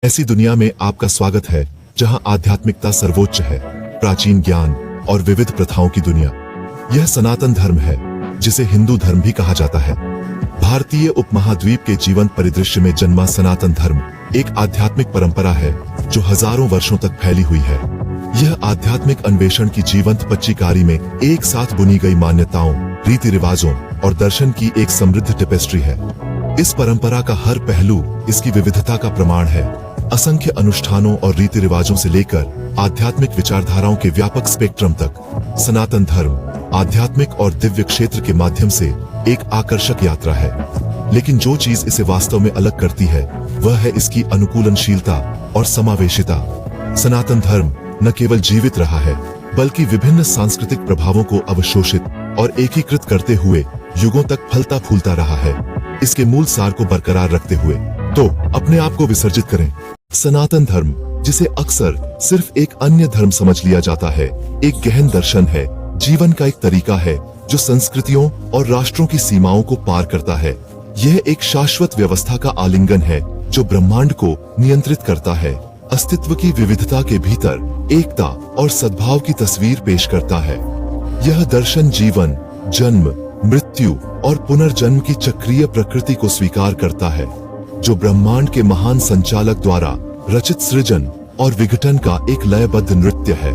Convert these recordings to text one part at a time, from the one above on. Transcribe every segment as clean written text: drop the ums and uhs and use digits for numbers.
ऐसी दुनिया में आपका स्वागत है जहां आध्यात्मिकता सर्वोच्च है, प्राचीन ज्ञान और विविध प्रथाओं की दुनिया। यह सनातन धर्म है जिसे हिंदू धर्म भी कहा जाता है। भारतीय उपमहाद्वीप के जीवन परिदृश्य में जन्मा सनातन धर्म एक आध्यात्मिक परंपरा है जो हजारों वर्षों तक फैली हुई है। यह आध्यात्मिक अन्वेषण की जीवंत पच्चीकारी में एक साथ बुनी गई मान्यताओं, रीति रिवाजों और दर्शन की एक समृद्ध टेपेस्ट्री है। इस परंपरा का हर पहलू इसकी विविधता का प्रमाण है। असंख्य अनुष्ठानों और रीति रिवाजों से लेकर आध्यात्मिक विचारधाराओं के व्यापक स्पेक्ट्रम तक, सनातन धर्म आध्यात्मिक और दिव्य क्षेत्र के माध्यम से एक आकर्षक यात्रा है। लेकिन जो चीज इसे वास्तव में अलग करती है वह है इसकी अनुकूलनशीलता और समावेशिता। सनातन धर्म न केवल जीवित रहा है बल्कि विभिन्न सांस्कृतिक प्रभावों को अवशोषित और एकीकृत करते हुए युगों तक फलता फूलता रहा है। इसके मूल सार को बरकरार रखते हुए तो अपने आप को विसर्जित करें। सनातन धर्म, जिसे अक्सर सिर्फ एक अन्य धर्म समझ लिया जाता है, एक गहन दर्शन है, जीवन का एक तरीका है जो संस्कृतियों और राष्ट्रों की सीमाओं को पार करता है। यह एक शाश्वत व्यवस्था का आलिंगन है जो ब्रह्मांड को नियंत्रित करता है, अस्तित्व की विविधता के भीतर एकता और सद्भाव की तस्वीर पेश करता है। यह दर्शन जीवन, जन्म, मृत्यु और पुनर्जन्म की चक्रीय प्रकृति को स्वीकार करता है, जो ब्रह्मांड के महान संचालक द्वारा रचित सृजन और विघटन का एक लयबद्ध नृत्य है।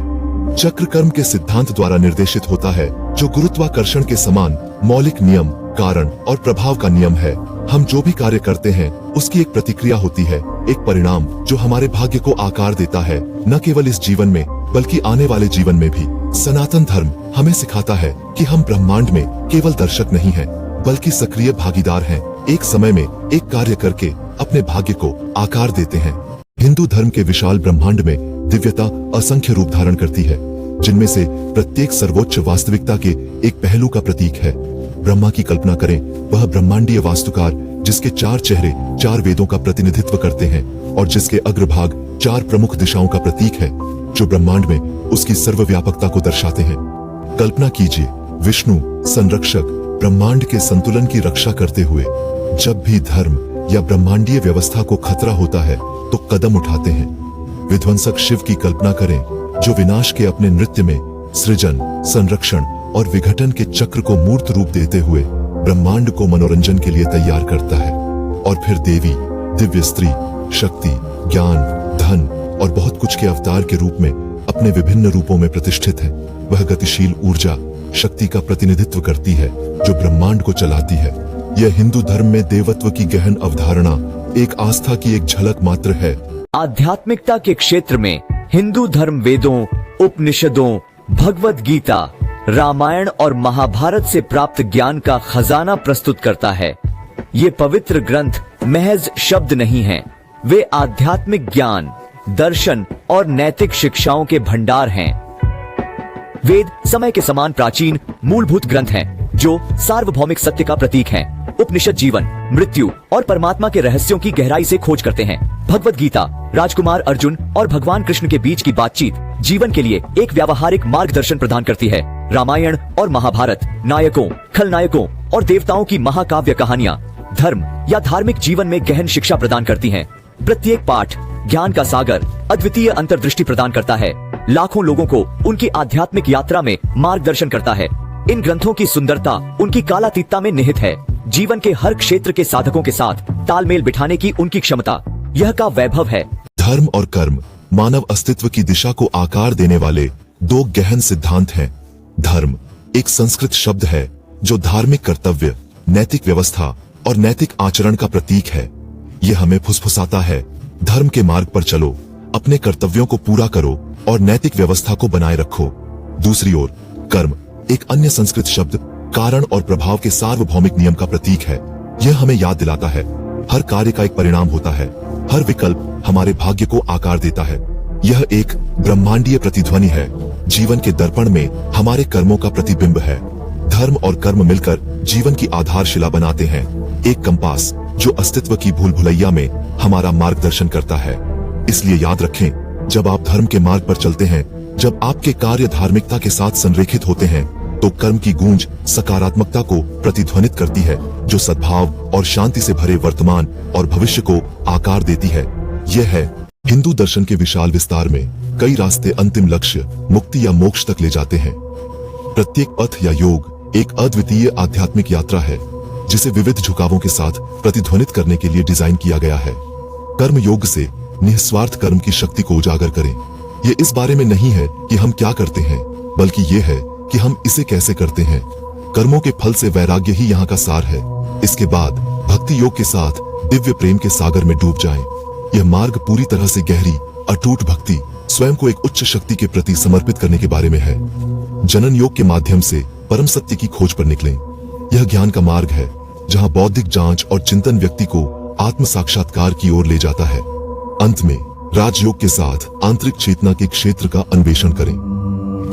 चक्र कर्म के सिद्धांत द्वारा निर्देशित होता है, जो गुरुत्वाकर्षण के समान मौलिक नियम, कारण और प्रभाव का नियम है। हम जो भी कार्य करते हैं उसकी एक प्रतिक्रिया होती है, एक परिणाम जो हमारे भाग्य को आकार देता है, न केवल इस जीवन में बल्कि आने वाले जीवन में भी। सनातन धर्म हमें सिखाता है कि हम ब्रह्मांड में केवल दर्शक नहीं हैं, बल्कि सक्रिय भागीदार हैं। एक समय में एक कार्य करके अपने भाग्य को आकार देते हैं। हिंदू धर्म के विशाल ब्रह्मांड में दिव्यता असंख्य रूप धारण करती है, जिनमें से प्रत्येक सर्वोच्च वास्तविकता के एक पहलू का प्रतीक है। ब्रह्मा की कल्पना करें, वह ब्रह्मांडीय वास्तुकार जिसके 4 चेहरे 4 वेदों का प्रतिनिधित्व करते हैं और जिसके अग्रभाग 4 प्रमुख दिशाओं का प्रतीक है जो ब्रह्मांड में उसकी सर्वव्यापकता को दर्शाते हैं। कल्पना कीजिए, विष्णु संरक्षक ब्रह्मांड के संतुलन की रक्षा करते हुए जब भी धर्म या ब्रह्मांडीय व्यवस्था को खतरा होता है तो कदम उठाते हैं। विध्वंसक शिव की कल्पना करें, जो विनाश के अपने नृत्य में सृजन, संरक्षण और विघटन के चक्र को मूर्त रूप देते हुए ब्रह्मांड को मनोरंजन के लिए तैयार करता है। और फिर देवी, दिव्य स्त्री, शक्ति, ज्ञान, धन और बहुत कुछ के अवतार के रूप में अपने विभिन्न रूपों में प्रतिष्ठित है। वह गतिशील ऊर्जा, शक्ति का प्रतिनिधित्व करती है जो ब्रह्मांड को चलाती है। यह हिंदू धर्म में देवत्व की गहन अवधारणा एक आस्था की एक झलक मात्र है। आध्यात्मिकता के क्षेत्र में हिंदू धर्म वेदों, उपनिषदों, भगवद गीता, रामायण और महाभारत से प्राप्त ज्ञान का खजाना प्रस्तुत करता है। ये पवित्र ग्रंथ महज शब्द नहीं हैं, वे आध्यात्मिक ज्ञान, दर्शन और नैतिक शिक्षाओं के भंडार हैं। वेद समय के समान प्राचीन मूलभूत ग्रंथ हैं जो सार्वभौमिक सत्य का प्रतीक हैं। उपनिषद जीवन, मृत्यु और परमात्मा के रहस्यों की गहराई से खोज करते हैं। भगवद गीता राजकुमार अर्जुन और भगवान कृष्ण के बीच की बातचीत जीवन के लिए एक व्यावहारिक मार्गदर्शन प्रदान करती है। रामायण और महाभारत नायकों, खलनायकों और देवताओं की महाकाव्य कहानियां धर्म या धार्मिक जीवन में गहन शिक्षा प्रदान करती हैं। प्रत्येक पाठ ज्ञान का सागर, अद्वितीय अंतर्दृष्टि प्रदान करता है, लाखों लोगों को उनकी आध्यात्मिक यात्रा में मार्गदर्शन करता है। इन ग्रंथों की सुंदरता उनकी कालातीतता में निहित है। जीवन के हर क्षेत्र के साधकों के साथ तालमेल बिठाने की उनकी क्षमता, यह का वैभव है। धर्म और कर्म मानव अस्तित्व की दिशा को आकार देने वाले 2 गहन सिद्धांत हैं। धर्म एक संस्कृत शब्द है जो धार्मिक कर्तव्य, नैतिक व्यवस्था और नैतिक आचरण का प्रतीक है। यह हमें फुसफुसाता है, धर्म के मार्ग पर चलो, अपने कर्तव्यों को पूरा करो और नैतिक व्यवस्था को बनाए रखो। दूसरी ओर कर्म एक अन्य संस्कृत शब्द कारण और प्रभाव के सार्वभौमिक नियम का प्रतीक है। यह हमें याद दिलाता है, हर कार्य का एक परिणाम होता है, हर विकल्प हमारे भाग्य को आकार देता है। यह एक ब्रह्मांडीय प्रतिध्वनि है, जीवन के दर्पण में हमारे कर्मों का प्रतिबिंब है। धर्म और कर्म मिलकर जीवन की आधारशिला बनाते हैं, एक कंपास जो अस्तित्व की भूल भुलैया में हमारा मार्गदर्शन करता है। इसलिए याद रखें, जब आप धर्म के मार्ग पर चलते हैं, जब आपके कार्य धार्मिकता के साथ संरेखित होते हैं, तो कर्म की गूंज सकारात्मकता को प्रतिध्वनित करती है, जो सद्भाव और शांति से भरे वर्तमान और भविष्य को आकार देती है। यह है हिंदू दर्शन के विशाल विस्तार में कई रास्ते अंतिम लक्ष्य मुक्ति या मोक्ष तक ले जाते हैं। प्रत्येक पथ या योग एक अद्वितीय आध्यात्मिक यात्रा है जिसे विविध झुकावों के साथ प्रतिध्वनित करने के लिए डिजाइन किया गया है। कर्म योग से निस्वार्थ कर्म की शक्ति को उजागर करें। ये इस बारे में नहीं है कि हम क्या करते हैं, बल्कि ये है कि हम इसे कैसे करते हैं। कर्मों के फल से वैराग्य ही यहाँ का सार है। इसके बाद भक्ति योग के साथ दिव्य प्रेम के सागर में डूब जाएं। यह मार्ग पूरी तरह से गहरी अटूट भक्ति, स्वयं को एक उच्च शक्ति के प्रति समर्पित करने के बारे में है। जनन योग के माध्यम से परम सत्य की खोज पर निकलें। यह ज्ञान का मार्ग है जहाँ बौद्धिक जांच और चिंतन व्यक्ति को आत्म साक्षात्कार की ओर ले जाता है। अंत में राजयोग के साथ आंतरिक चेतना के क्षेत्र का अन्वेषण करें।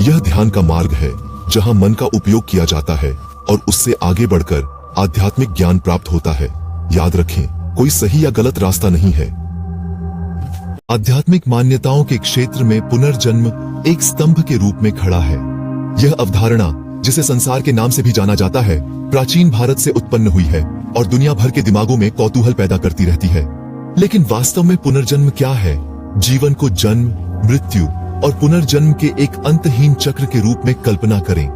यह ध्यान का मार्ग है जहां मन का उपयोग किया जाता है और उससे आगे बढ़कर आध्यात्मिक ज्ञान प्राप्त होता है। याद रखें, कोई सही या गलत रास्ता नहीं है। आध्यात्मिक मान्यताओं के क्षेत्र में पुनर्जन्म एक स्तंभ के रूप में खड़ा है। यह अवधारणा, जिसे संसार के नाम से भी जाना जाता है, प्राचीन भारत से उत्पन्न हुई है और दुनिया भर के दिमागों में कौतूहल पैदा करती रहती है। लेकिन वास्तव में पुनर्जन्म क्या है? जीवन को जन्म, मृत्यु और पुनर्जन्म के एक अंतहीन चक्र के रूप में कल्पना करें।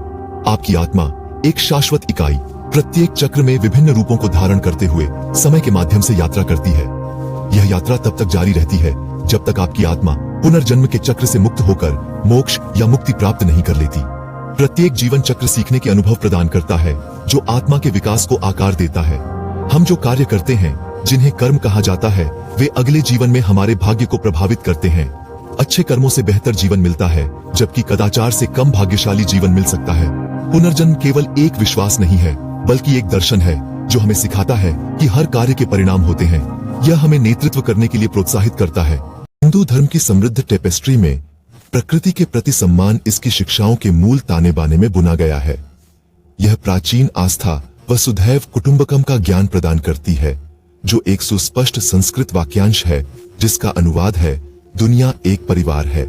आपकी आत्मा एक शाश्वत इकाई प्रत्येक चक्र में विभिन्न रूपों को धारण करते हुए समय के माध्यम से यात्रा करती है। यह यात्रा तब तक जारी रहती है जब तक आपकी आत्मा पुनर्जन्म के चक्र से मुक्त होकर मोक्ष या मुक्ति प्राप्त नहीं कर लेती। प्रत्येक जीवन चक्र सीखने के अनुभव प्रदान करता है जो आत्मा के विकास को आकार देता है। हम जो कार्य करते हैं, जिन्हें कर्म कहा जाता है, वे अगले जीवन में हमारे भाग्य को प्रभावित करते हैं। अच्छे कर्मों से बेहतर जीवन मिलता है, जबकि कदाचार से कम भाग्यशाली जीवन मिल सकता है। पुनर्जन्म केवल एक विश्वास नहीं है, बल्कि एक दर्शन है जो हमें सिखाता है कि हर कार्य के परिणाम होते हैं। यह हमें नेतृत्व करने के लिए प्रोत्साहित करता है। हिंदू धर्म की समृद्ध टेपेस्ट्री में प्रकृति के प्रति सम्मान इसकी शिक्षाओं के मूल ताने बाने में बुना गया है। यह प्राचीन आस्था वसुधैव कुटुंबकम का ज्ञान प्रदान करती है, जो एक सुस्पष्ट संस्कृत वाक्यांश है जिसका अनुवाद है, दुनिया एक परिवार है।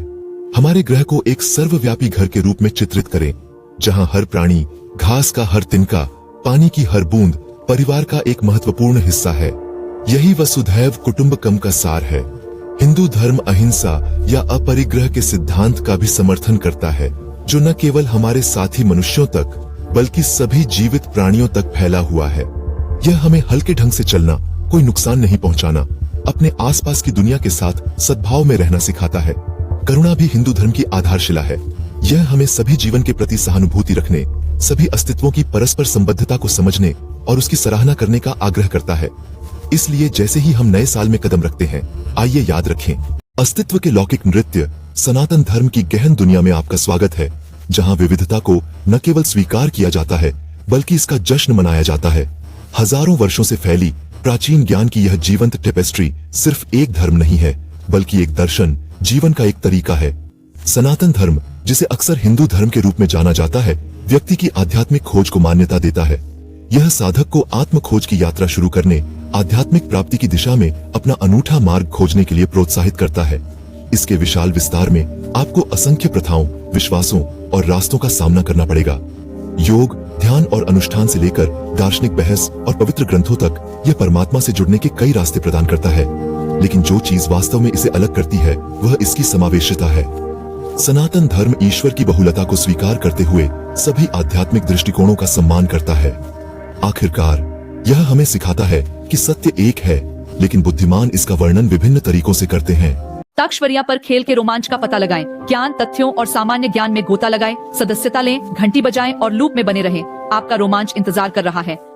हमारे ग्रह को एक सर्वव्यापी घर के रूप में चित्रित करें, जहां हर प्राणी, घास का हर तिनका, पानी की हर बूंद परिवार का एक महत्वपूर्ण हिस्सा है। यही वसुधैव कुटुंबकम का सार है। हिंदू धर्म अहिंसा या अपरिग्रह के सिद्धांत का भी समर्थन करता है, जो न केवल हमारे साथी मनुष्यों तक बल्कि सभी जीवित प्राणियों तक फैला हुआ है। यह हमें हल्के ढंग से चलना, कोई नुकसान नहीं पहुंचाना, अपने आसपास की दुनिया के साथ सद्भाव में रहना सिखाता है। करुणा भी हिंदू धर्म की आधारशिला है। यह हमें सभी जीवन के प्रति सहानुभूति रखने, सभी अस्तित्वों की परस्पर संबद्धता को समझने और उसकी सराहना करने का आग्रह करता है। इसलिए जैसे ही हम नए साल में कदम रखते हैं, आइए याद रखें, अस्तित्व के लौकिक नृत्य सनातन धर्म की गहन दुनिया में आपका स्वागत है, जहां विविधता को न केवल स्वीकार किया जाता है, बल्कि इसका जश्न मनाया जाता है। हजारों वर्षों से फैली प्राचीन ज्ञान की यह जीवंत टेपेस्ट्री सिर्फ एक धर्म नहीं है, बल्कि एक दर्शन, जीवन का एक तरीका है। सनातन धर्म, जिसे अक्सर हिंदू धर्म के रूप में जाना जाता है, व्यक्ति की आध्यात्मिक खोज को मान्यता देता है। यह साधक को आत्म खोज की यात्रा शुरू करने, आध्यात्मिक प्राप्ति की दिशा में अपना अनूठा मार्ग खोजने के लिए प्रोत्साहित करता है। इसके विशाल विस्तार में आपको असंख्य प्रथाओं, विश्वासों और रास्तों का सामना करना पड़ेगा। योग, ध्यान और अनुष्ठान से लेकर दार्शनिक बहस और पवित्र ग्रंथों तक यह परमात्मा से जुड़ने के कई रास्ते प्रदान करता है। लेकिन जो चीज वास्तव में इसे अलग करती है, वह इसकी समावेशिता है। सनातन धर्म ईश्वर की बहुलता को स्वीकार करते हुए सभी आध्यात्मिक दृष्टिकोणों का सम्मान करता है। आखिरकार यह हमें सिखाता है कि सत्य एक है, लेकिन बुद्धिमान इसका वर्णन विभिन्न तरीकों से करते हैं। ताक्षवरिया पर खेल के रोमांच का पता लगाएं, ज्ञान, तथ्यों और सामान्य ज्ञान में गोता लगाएं, सदस्यता लें, घंटी बजाएं और लूप में बने रहें। आपका रोमांच इंतजार कर रहा है।